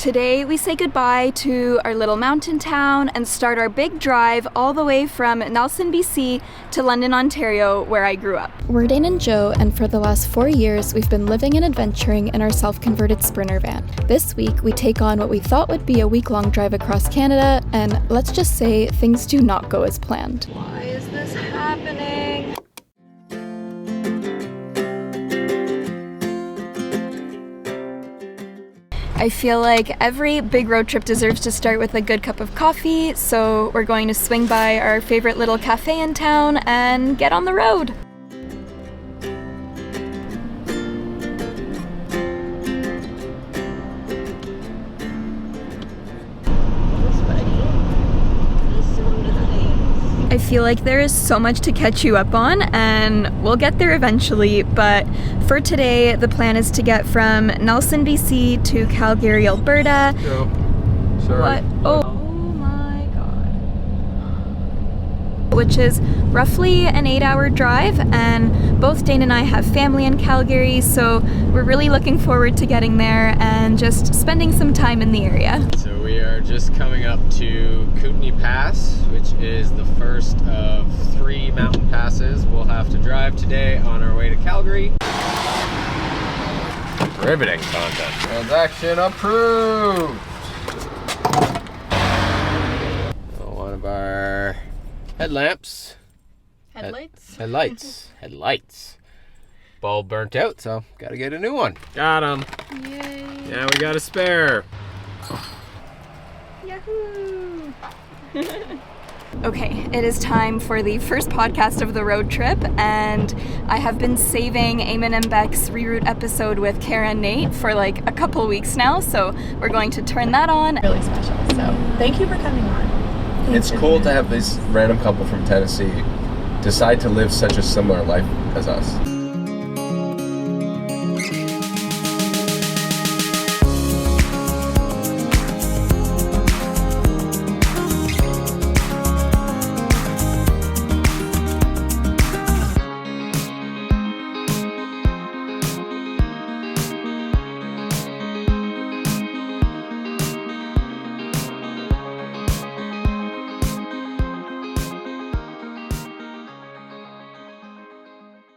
Today we say goodbye to our little mountain town and start our big drive all the way from Nelson, BC to London, Ontario, where I grew up. We're Dayne and Jo, and for the last 4 years we've been living and adventuring in our self-converted Sprinter van. This week we take on what we thought would be a week-long drive across Canada, and let's just say things do not go as planned. Why is this happening? I feel like every big road trip deserves to start with a good cup of coffee, so we're going to swing by our favorite little cafe in town and get on the road. I feel like there is so much to catch you up on, and we'll get there eventually, but for today the plan is to get from Nelson, BC to Calgary, Alberta. Go. Sorry. What? Oh my god. Which is roughly an 8-hour drive, and both Dayne and I have family in Calgary, so we're really looking forward to getting there and just spending some time in the area. So we are just coming up to Kootenay Pass, which is the first of 3 mountain passes we'll have to drive today on our way to Calgary. Riveting content. Transaction approved! One of our headlamps. Headlights. Bulb burnt out, so gotta get a new one. Got him. Yay. Now we got a spare. Yahoo! Okay, it is time for the first podcast of the road trip, and I have been saving Eamon and Beck's reroute episode with Kara and Nate for like a couple weeks now, so we're going to turn that on. Really special, so thank you for coming on. It's cool to have this random couple from Tennessee decide to live such a similar life as us.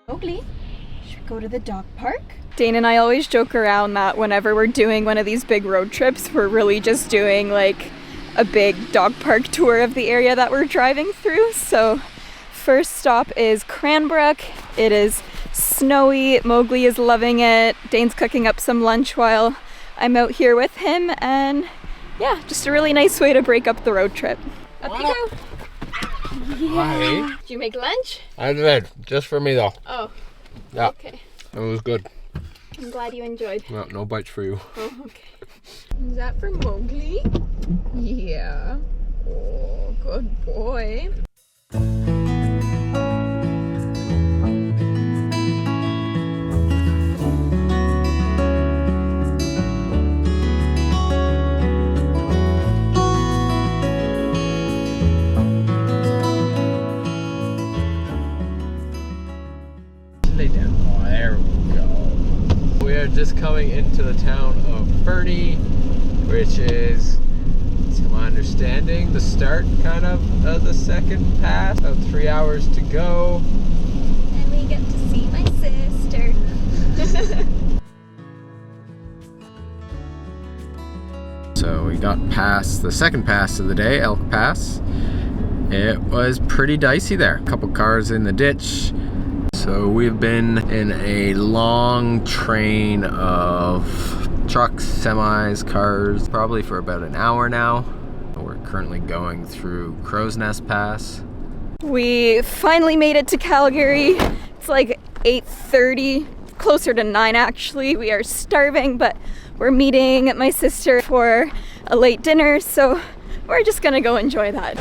Mowgli, should we go to the dog park? Dayne and I always joke around that whenever we're doing one of these big road trips, we're really just doing like a big dog park tour of the area that we're driving through. So first stop is Cranbrook. It is snowy. Mowgli is loving it. Dayne's cooking up some lunch while I'm out here with him, and yeah, just a really nice way to break up the road trip. Up you go. Yeah. Did you make lunch? I did, just for me though. Oh. Yeah. Okay. It was good. I'm glad you enjoyed. No, no bites for you. Oh, okay. Is that for Mowgli? Yeah. Oh, good boy. Just coming into the town of Fernie, which is, to my understanding, the start kind of the second pass. About 3 hours to go. And we get to see my sister. So we got past the second pass of the day, Elk Pass. It was pretty dicey there. A couple cars in the ditch. So we've been in a long train of trucks, semis, cars, probably for about an hour now. We're currently going through Crow's Nest Pass. We finally made it to Calgary. It's like 8:30, closer to 9 actually. We are starving, but we're meeting my sister for a late dinner, so we're just gonna go enjoy that.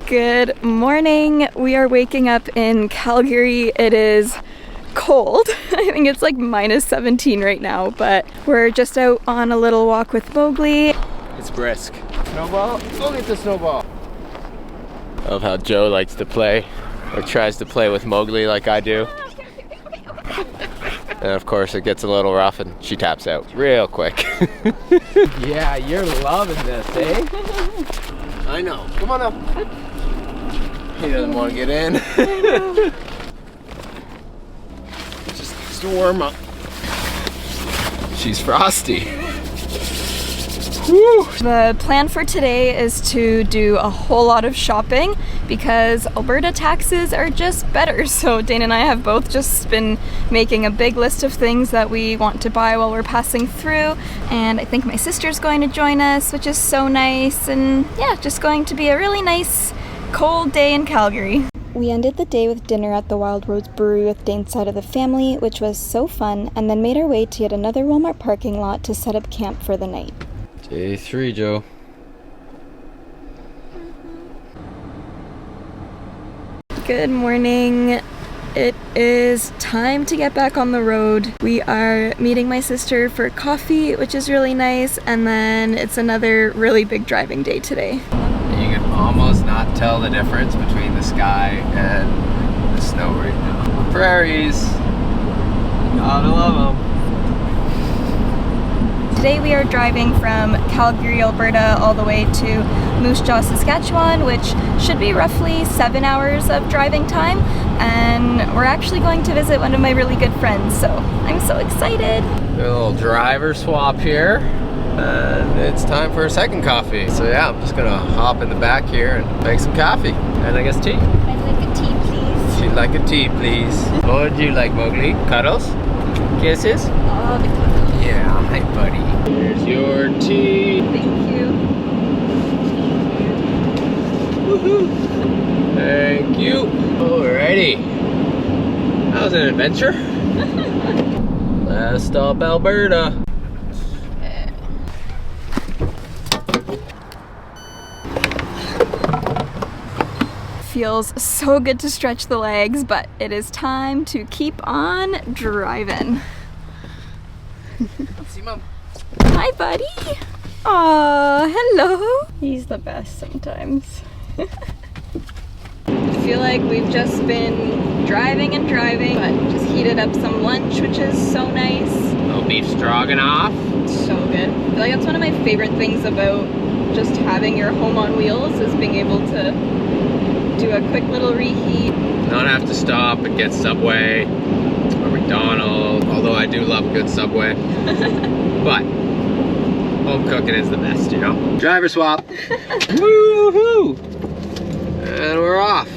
Good morning. We are waking up in Calgary. It is cold. I think it's like minus 17 right now, but we're just out on a little walk with Mowgli. It's brisk. Snowball? Go get the snowball. I love how Joe likes to play, or tries to play with Mowgli like I do. And of course it gets a little rough and she taps out real quick. Yeah, you're loving this, eh? I know. Come on up. He doesn't want to get in. Just to warm up. She's frosty. Woo. The plan for today is to do a whole lot of shopping because Alberta taxes are just better. So Dane and I have both just been making a big list of things that we want to buy while we're passing through. And I think my sister's going to join us, which is so nice. And yeah, just going to be a really nice cold day in Calgary. We ended the day with dinner at the Wild Rose Brewery with Dane's side of the family, which was so fun, and then made our way to yet another Walmart parking lot to set up camp for the night. Day 3, Joe. Good morning. It is time to get back on the road. We are meeting my sister for coffee, which is really nice, and then it's another really big driving day today. You can almost not tell the difference between the sky and the snow right now. Prairies. Gotta love them. Today we are driving from Calgary, Alberta, all the way to Moose Jaw, Saskatchewan, which should be roughly 7 hours of driving time. And we're actually going to visit one of my really good friends, so I'm so excited. A little driver swap here, and it's time for a second coffee. So yeah, I'm just gonna hop in the back here and make some coffee, and I guess tea. I'd like a tea, please. She'd like a tea, please. What would you like, Mowgli? Cuddles? Kisses? Oh, the cuddles. Yeah, hi buddy. Here's your tea. Thank you. Woohoo! Thank you. Alrighty. That was an adventure. Last stop, Alberta. Feels so good to stretch the legs, but it is time to keep on driving. See, Mom. Hi, buddy. Aw, hello. He's the best sometimes. I feel like we've just been driving and driving, but just heated up some lunch, which is so nice. Little beef stroganoff. So good. I feel like that's one of my favorite things about just having your home on wheels is being able to do a quick little reheat. Not have to stop and get Subway or McDonald's, although I do love a good Subway. But home cooking is the best, you know? Driver swap. Woohoo! And we're off.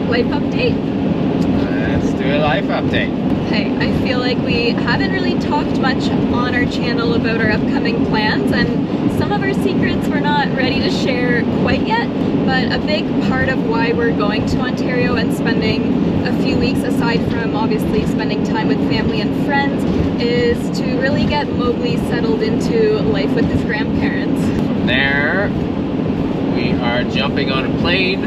Life update. Let's do a life update. Okay, I feel like we haven't really talked much on our channel about our upcoming plans, and some of our secrets we're not ready to share quite yet, but a big part of why we're going to Ontario and spending a few weeks, aside from obviously spending time with family and friends, is to really get Mowgli settled into life with his grandparents. From there, we are jumping on a plane,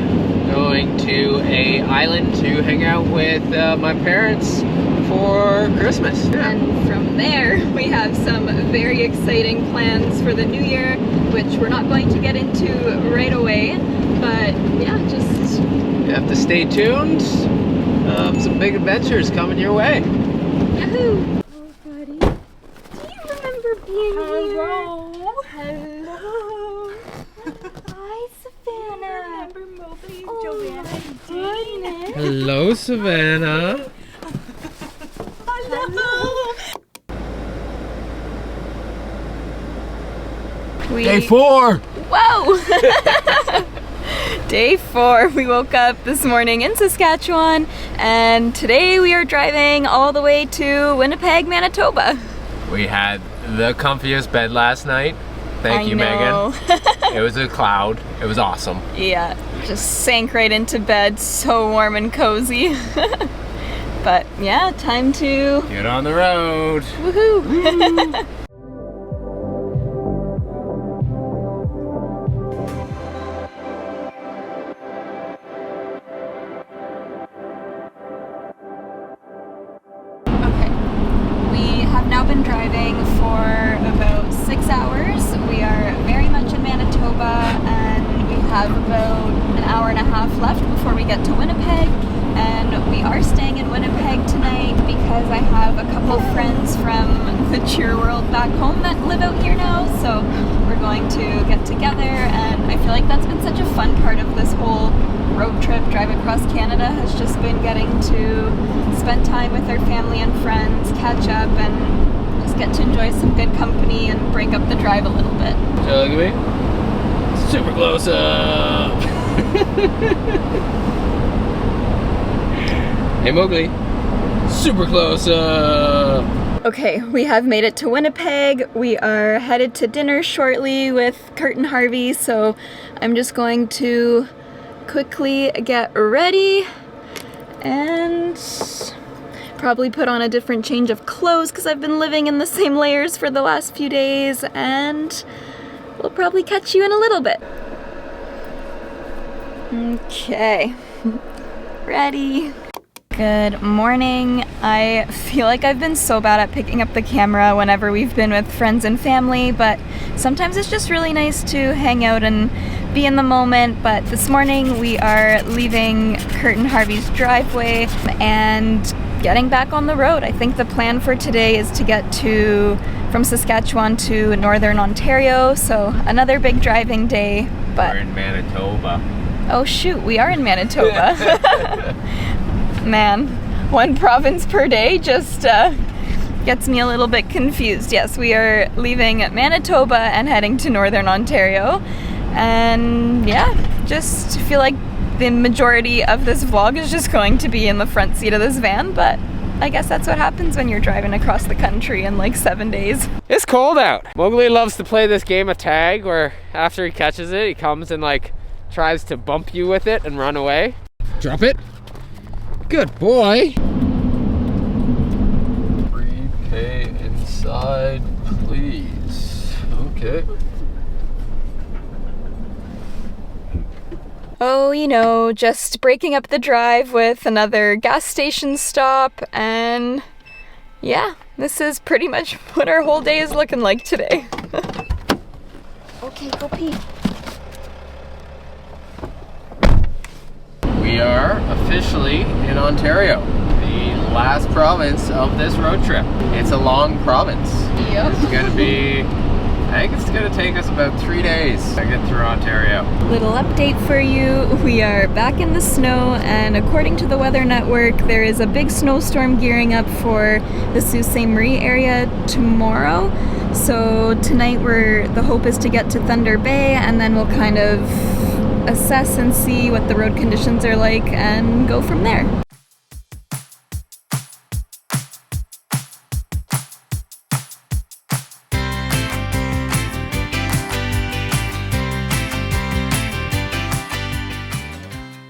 going to an island to hang out with my parents for Christmas. Yeah. And from there, we have some very exciting plans for the new year, which we're not going to get into right away, but yeah, just... You have to stay tuned. Some big adventures coming your way. Yahoo! Oh, buddy. Do you remember being here? Hello. Hi, Savannah. Remember Mowgli, Oh, Joanna, and Dayne? Hello, Savannah. Hello. Day 4. Whoa! Day 4. We woke up this morning in Saskatchewan, and today we are driving all the way to Winnipeg, Manitoba. We had the comfiest bed last night. Thank you, know. Megan. It was a cloud. It was awesome. Yeah, just sank right into bed, so warm and cozy. But yeah, time to Get on the road. woohoo! and we have about an hour and a half left before we get to Winnipeg. And we are staying in Winnipeg tonight because I have a couple friends from the cheer world back home that live out here now, so we're going to get together, and I feel like that's been such a fun part of this whole road trip, drive across Canada, has just been getting to spend time with our family and friends, catch up, and just get to enjoy some good company and break up the drive a little bit. So look at me. Super close up. Hey Mowgli. Super close up. Okay, we have made it to Winnipeg. We are headed to dinner shortly with Kurt and Harvey, so I'm just going to quickly get ready and probably put on a different change of clothes because I've been living in the same layers for the last few days, and we'll probably catch you in a little bit. Okay, ready. Good morning. I feel like I've been so bad at picking up the camera whenever we've been with friends and family, but sometimes it's just really nice to hang out and be in the moment. But this morning we are leaving Kurt and Harvey's driveway and getting back on the road. I think the plan for today is to get from Saskatchewan to Northern Ontario, so another big driving day. But we're in Manitoba. Oh shoot, we are in Manitoba. Man, one province per day just gets me a little bit confused. Yes, we are leaving Manitoba and heading to Northern Ontario. And yeah, just feel like the majority of this vlog is just going to be in the front seat of this van, but I guess that's what happens when you're driving across the country in like 7 days. It's cold out. Mowgli loves to play this game of tag where after he catches it, he comes and like tries to bump you with it and run away. Drop it. Good boy. Prepay inside, please. Okay. Oh, you know, just breaking up the drive with another gas station stop, and yeah, this is pretty much what our whole day is looking like today. Okay, go pee. We are officially in Ontario, the last province of this road trip. It's a long province. Yep. It's gonna be, I think it's gonna take us about 3 days to get through Ontario. Little update for you. We are back in the snow, and according to the Weather Network, there is a big snowstorm gearing up for the Sault Ste. Marie area tomorrow. So tonight the hope is to get to Thunder Bay, and then we'll kind of assess and see what the road conditions are like and go from there.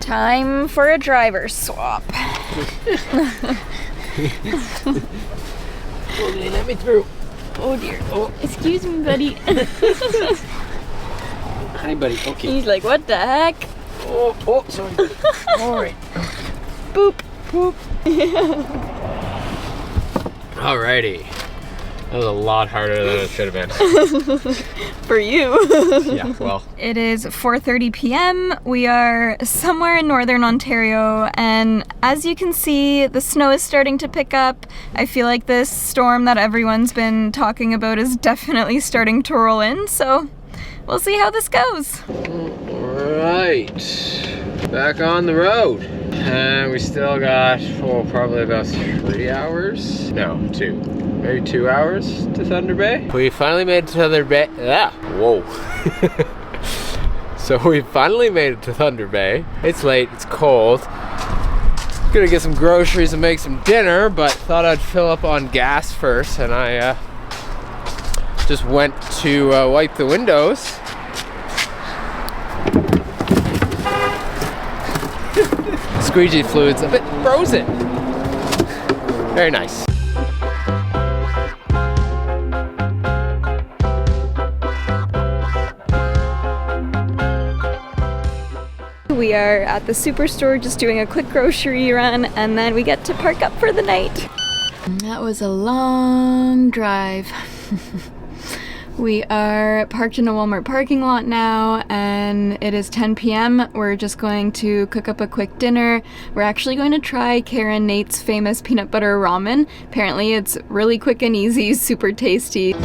Time for a driver swap. Mowgli, let me through. Oh dear. Oh, excuse me, buddy. Hi, buddy. Okay. He's like, what the heck? Oh, sorry. All right. Boop. Boop. Alrighty. That was a lot harder than it should have been. For you. Yeah, well. It is 4:30 p.m. We are somewhere in Northern Ontario, and as you can see, the snow is starting to pick up. I feel like this storm that everyone's been talking about is definitely starting to roll in, so we'll see how this goes. Alright. Back on the road. And we still got, probably about 3 hours? No, 2. Maybe 2 hours to Thunder Bay. We finally made it to Thunder Bay. Ah, whoa. So we finally made it to Thunder Bay. It's late, it's cold. Gonna get some groceries and make some dinner, but thought I'd fill up on gas first, and I just went to wipe the windows. Squeegee fluid's a bit frozen. Very nice. We are at the superstore just doing a quick grocery run, and then we get to park up for the night. That was a long drive. We are parked in a Walmart parking lot now, and it is 10 p.m. We're just going to cook up a quick dinner. We're actually going to try Karen Nate's famous peanut butter ramen. Apparently it's really quick and easy, super tasty.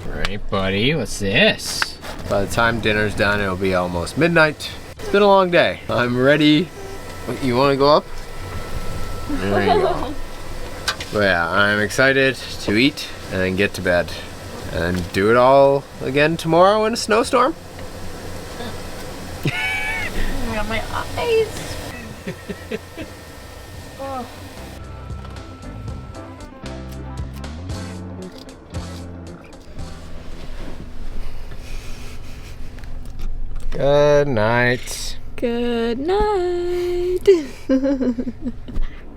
Alright, buddy, what's this? By the time dinner's done, it'll be almost midnight. It's been a long day. I'm ready. You want to go up? There you go. But yeah, I'm excited to eat and then get to bed and do it all again tomorrow in a snowstorm. I got my eyes. Oh. Good night. Good night.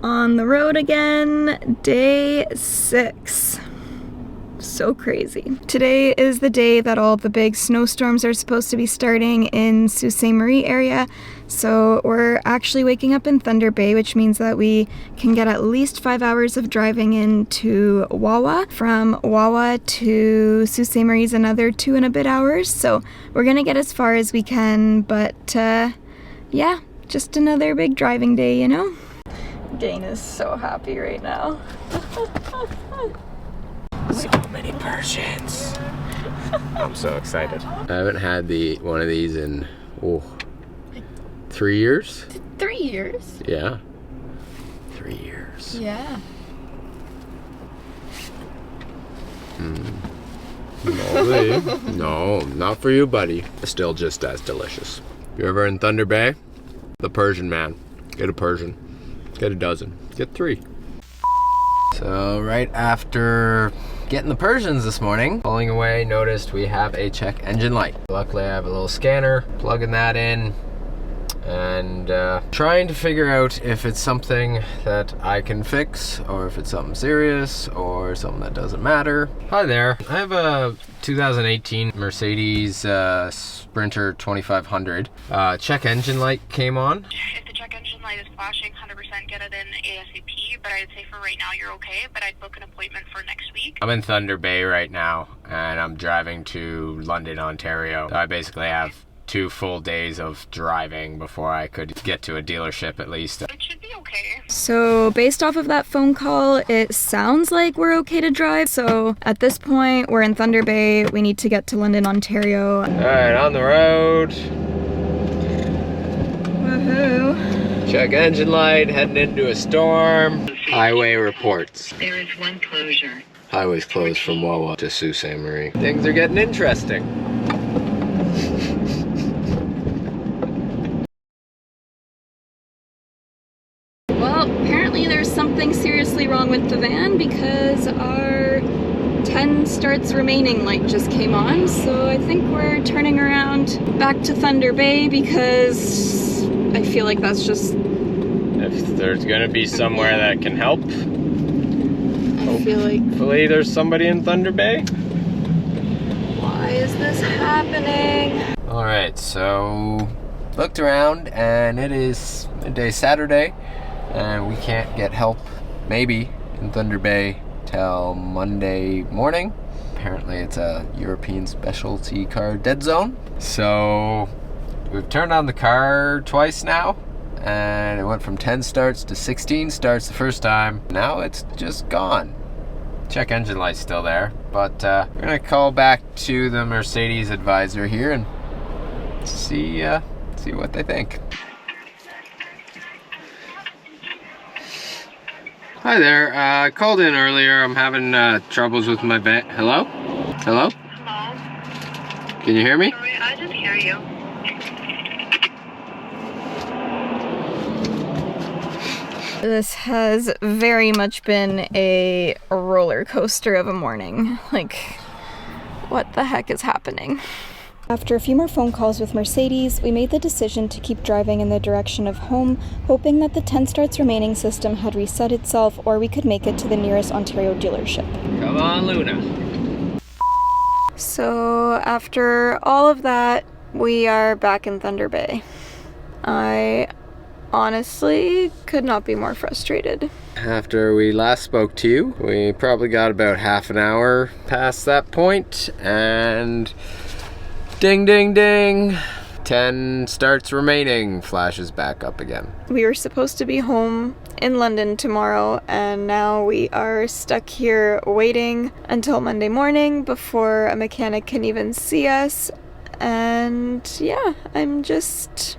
On the road again, day 6. So crazy. Today is the day that all the big snowstorms are supposed to be starting in Sault Ste. Marie area. So we're actually waking up in Thunder Bay, which means that we can get at least 5 hours of driving into Wawa. From Wawa to Sault Ste. Marie is another 2 and a bit hours. So we're gonna get as far as we can, but yeah, just another big driving day, you know? Dayne is so happy right now. So many Persians. I'm so excited. I haven't had one of these in 3 years. 3 years? Yeah. 3 years. Yeah. Mowgli. No, not for you, buddy. Still just as delicious. If you're ever in Thunder Bay, the Persian man. Get a Persian. Get a dozen. Get 3. So right after getting the Persians this morning, pulling away, noticed we have a check engine light. Luckily I have a little scanner, plugging that in, and trying to figure out if it's something that I can fix, or if it's something serious, or something that doesn't matter. Hi there. I have a 2018 Mercedes Sprinter 2500. Check engine light came on. If the check engine light is flashing, 100% get it in ASAP, but I'd say for right now you're okay, but I'd book an appointment for next week. I'm in Thunder Bay right now, and I'm driving to London, Ontario. So I basically have 2 full days of driving before I could get to a dealership at least. It should be okay. So based off of that phone call, it sounds like we're okay to drive. So at this point, we're in Thunder Bay. We need to get to London, Ontario. Alright, on the road. Woohoo. Check engine light, heading into a storm. Highway reports. There is one closure. Highway's closed from Wawa to Sault Ste. Marie. Things are getting interesting. Well, apparently there's something seriously wrong with the van because our 10 starts remaining light just came on. So I think we're turning around back to Thunder Bay because I feel like that's just... If there's gonna be somewhere that can help, I feel like... hopefully there's somebody in Thunder Bay. Why is this happening? Alright, so looked around and it is midday Saturday and we can't get help maybe in Thunder Bay till Monday morning. Apparently it's a European specialty car dead zone. So we've turned on the car twice now and it went from 10 starts to 16 starts the first time. Now it's just gone. Check engine light's still there, but we're gonna call back to the Mercedes advisor here and see what they think. Hi there, I called in earlier. I'm having troubles with my van. Hello? Hello? Hello? Can you hear me? Sorry, I didn't hear you. This has very much been a roller coaster of a morning. Like, what the heck is happening? After a few more phone calls with Mercedes, we made the decision to keep driving in the direction of home, hoping that the 10 starts remaining system had reset itself or we could make it to the nearest Ontario dealership. Come on, Luna. So after all of that, we are back in Thunder Bay. I honestly could not be more frustrated. After we last spoke to you, we probably got about half an hour past that point, and ding ding ding, 10 starts remaining flashes back up again. We were supposed to be home in London tomorrow, and now we are stuck here waiting until Monday morning before a mechanic can even see us. And yeah, I'm just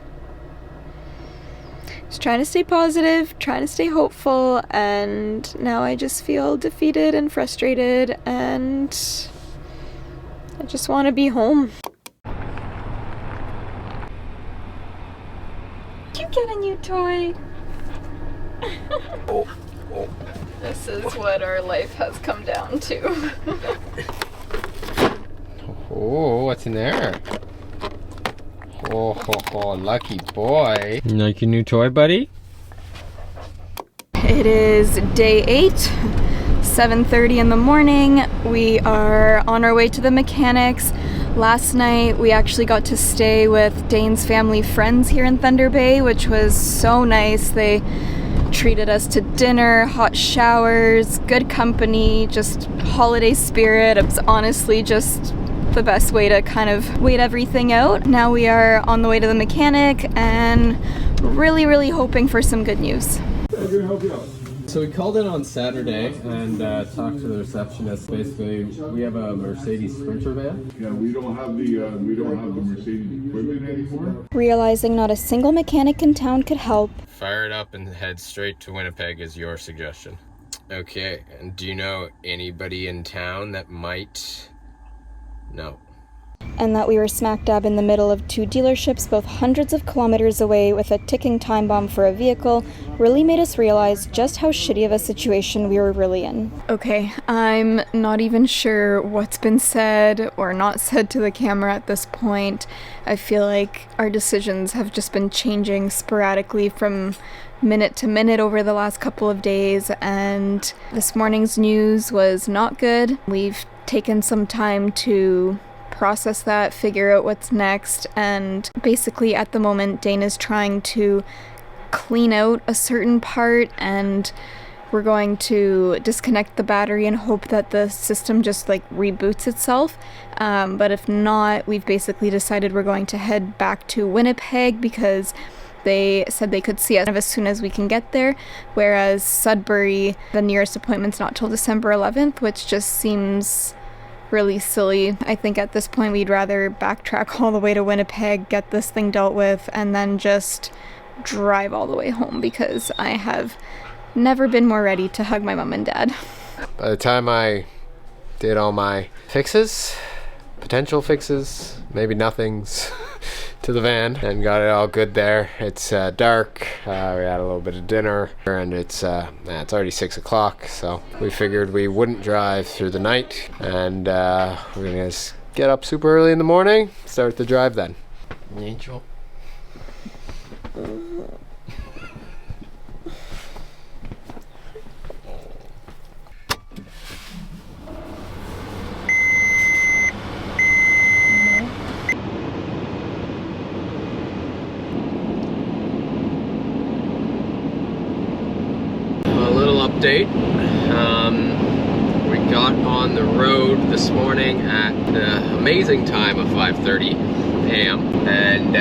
trying to stay positive, trying to stay hopeful, and now I just feel defeated and frustrated, and I just want to be home. You get a new toy. This is what our life has come down to. Oh, what's in there? Oh, lucky boy. You like your new toy, buddy? It is day 8, 7:30 in the morning. We are on our way to the mechanics. Last night we actually got to stay with Dayne's family friends here in Thunder Bay, which was so nice. They treated us to dinner, hot showers, good company, just holiday spirit. It was honestly just the best way to kind of wait everything out. Now we are on the way to the mechanic and really hoping for some good news. I'm gonna help you out. So we called in on Saturday and talked to the receptionist. Basically, we have a Mercedes Sprinter van. Yeah, we don't have the Mercedes equipment anymore. Realizing not a single mechanic in town could help, Fire it up and head straight to Winnipeg is your suggestion. Okay, and do you know anybody in town that might? No. and that we were smack dab in the middle of 2 dealerships both hundreds of kilometers away with a ticking time bomb for a vehicle really made us realize just how shitty of a situation we were really in. Okay, I'm not even sure what's been said or not said to the camera at this point. I feel like our decisions have just been changing sporadically from minute to minute over the last couple of days, and this morning's news was not good. We've taken some time to process that, figure out what's next, and basically at the moment Dayne is trying to clean out a certain part, and we're going to disconnect the battery and hope that the system just like reboots itself. But if not, we've basically decided we're going to head back to Winnipeg because they said they could see us as soon as we can get there, whereas Sudbury, the nearest appointment's not till December 11th, which just seems really silly. I think at this point we'd rather backtrack all the way to Winnipeg, get this thing dealt with, and then just drive all the way home because I have never been more ready to hug my mom and dad. By the time I did all my fixes, potential fixes, maybe nothings, to the van and got it all good there, it's dark. We had a little bit of dinner and it's already 6 o'clock, so we figured we wouldn't drive through the night, and we're gonna just get up super early in the morning, start the drive then. Angel. Update. We got on the road this morning at the amazing time of 5:30 a.m. and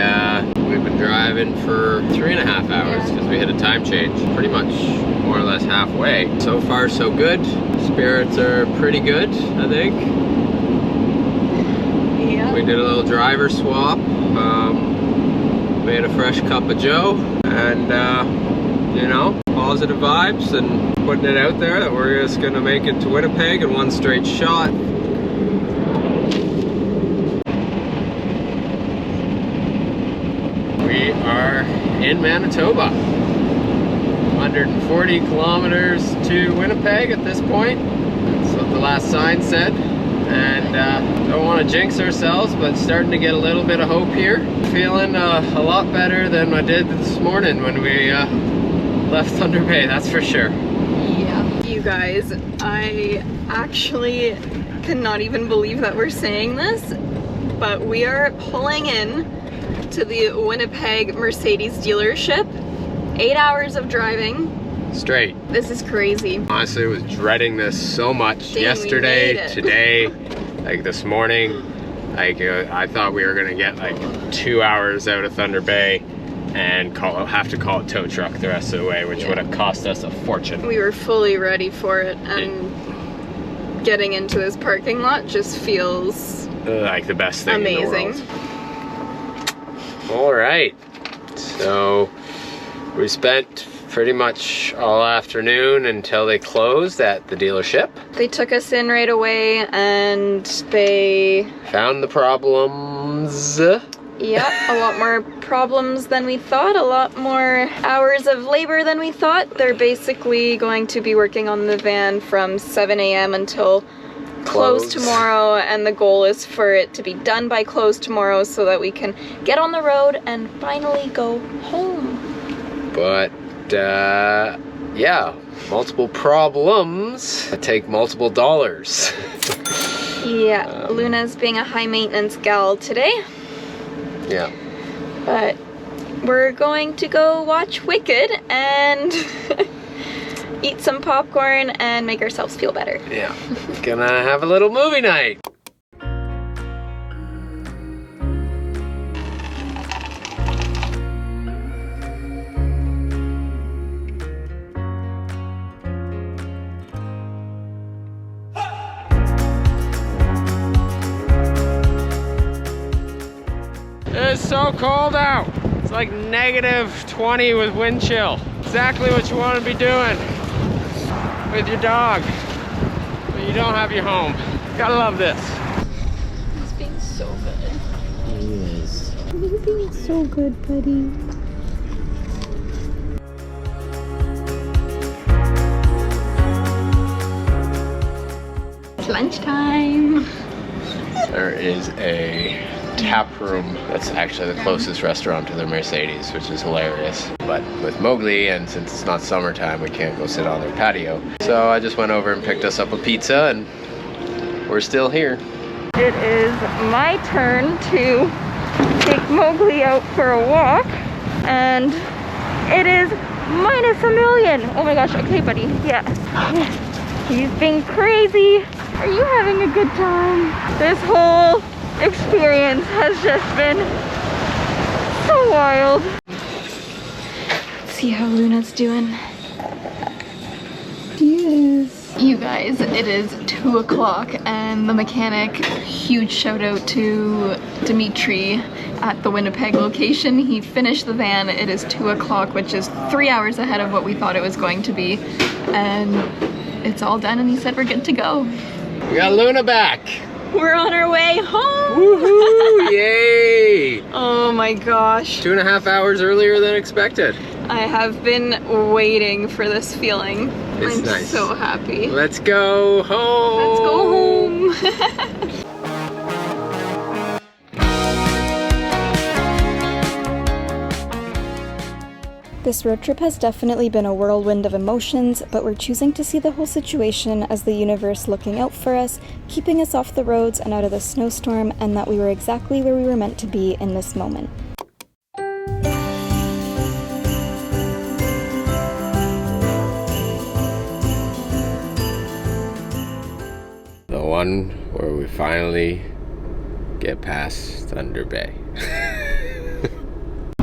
we've been driving for 3.5 hours because we had a time change, pretty much more or less halfway. So far so good. Spirits are pretty good, I think. Yeah. We did a little driver swap, made a fresh cup of joe, and you know, positive vibes and putting it out there that we're just gonna make it to Winnipeg in one straight shot. We are in Manitoba. 140 kilometers to Winnipeg at this point. That's what the last sign said. And don't want to jinx ourselves, but starting to get a little bit of hope here. Feeling a lot better than I did this morning when we left Thunder Bay, that's for sure. Yeah. You guys, I actually cannot even believe that we're saying this, but we are pulling in to the Winnipeg Mercedes dealership 8 hours of driving. Straight. This is crazy. Honestly, I was dreading this so much. Dang, yesterday, today, like this morning. Like I thought we were gonna get like 2 hours out of Thunder Bay and have to call a tow truck the rest of the way, which would have cost us a fortune. We were fully ready for it, and getting into this parking lot just feels like the best thing amazing. in the world. All right, so we spent pretty much all afternoon until they closed at the dealership. They took us in right away and they found the problems. Yeah, a lot more problems than we thought, a lot more hours of labor than we thought. They're basically going to be working on the van from 7 a.m. until close tomorrow, and the goal is for it to be done by close tomorrow so that we can get on the road and finally go home. But yeah, multiple problems that take multiple dollars. Yeah, Luna's being a high maintenance gal today. Yeah. But we're going to go watch Wicked and eat some popcorn and make ourselves feel better. Yeah. Gonna have a little movie night. It's so cold out. It's like -20 with wind chill. Exactly what you want to be doing with your dog when you don't have your home. Gotta love this. He's being so good. He is. You're being so good, buddy. It's lunchtime. There is a tap room that's actually the closest restaurant to the Mercedes, which is hilarious. But with Mowgli, and since it's not summertime, we can't go sit on their patio. So I just went over and picked us up a pizza, and we're still here. It is my turn to take Mowgli out for a walk, and it is -1,000,000. Oh my gosh, okay buddy, yeah. He's being crazy. Are you having a good time? This whole experience has just been so wild. Let's see how Luna's doing. Yes. You guys, it is 2 o'clock and the mechanic, huge shout out to Dimitri at the Winnipeg location. He finished the van. It is 2 o'clock, which is 3 hours ahead of what we thought it was going to be. And it's all done and he said we're good to go. We got Luna back. We're on our way home! Woohoo! Yay! Oh my gosh. 2.5 hours earlier than expected. I have been waiting for this feeling. It's I'm nice. so happy. Let's go home! Let's go home! This road trip has definitely been a whirlwind of emotions, but we're choosing to see the whole situation as the universe looking out for us, keeping us off the roads and out of the snowstorm, and that we were exactly where we were meant to be in this moment. The one where we finally get past Thunder Bay.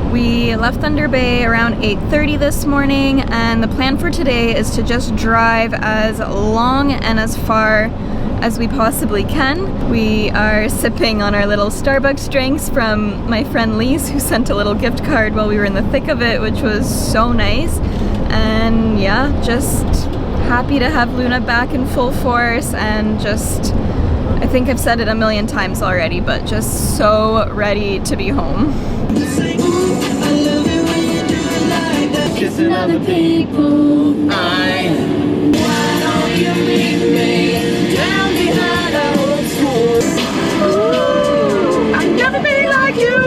We left Thunder Bay around 8:30 this morning, and the plan for today is to just drive as long and as far as we possibly can. We are sipping on our little Starbucks drinks from my friend Lise, who sent a little gift card while we were in the thick of it, which was so nice. And yeah, just happy to have Luna back in full force, and just, I think I've said it a million times already, but just so ready to be home. Kissing other people, why don't you meet me down behind our old school? Ooh, I'll never be like you.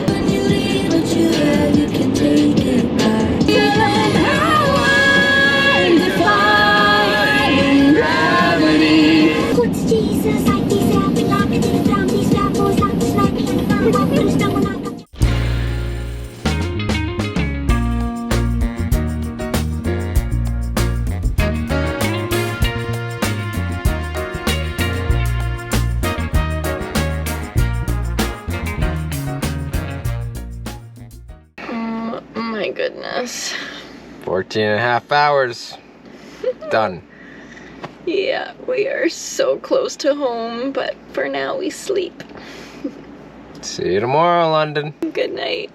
When you leave what you have, you can take it back. Feeling how I'm defying gravity. What's Jesus like these happy like these down these apples like this like the what goodness. 14.5 hours. Done. Yeah, we are so close to home, but for now we sleep. See you tomorrow, London. Good night.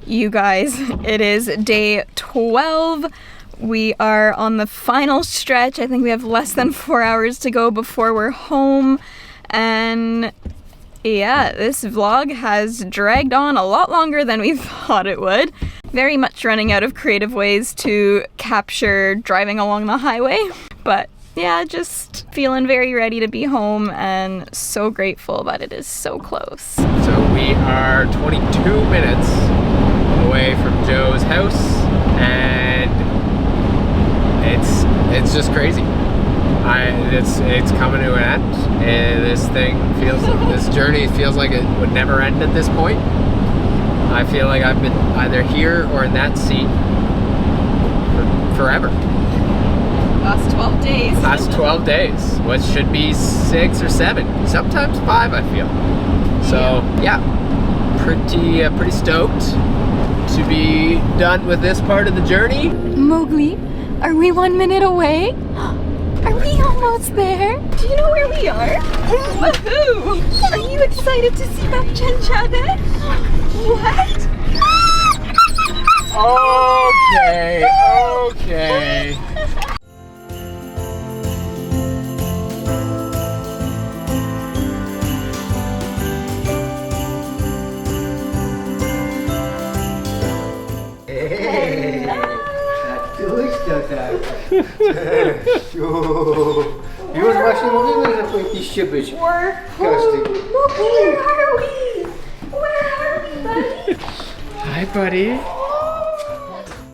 You guys, it is day 12. We are on the final stretch. I think we have less than 4 hours to go before we're home. And yeah, this vlog has dragged on a lot longer than we thought it would. Very much running out of creative ways to capture driving along the highway. But yeah, just feeling very ready to be home and so grateful that it is so close. So we are 22 minutes away from Joe's house, and it's just crazy. It's coming to an end. And this journey feels like it would never end at this point. I feel like I've been either here or in that seat forever. Last 12 days. Last 12 days, which should be 6 or 7, sometimes 5, I feel. So yeah, pretty stoked to be done with this part of the journey. Mowgli, are we 1 minute away? Are we almost there? Do you know where we are? Woohoo! Are you excited to see Backtracking? What? Okay. Już właśnie mówimy, że powinniście być. Każdy. Where are we? Where are we, buddy? Hi, buddy.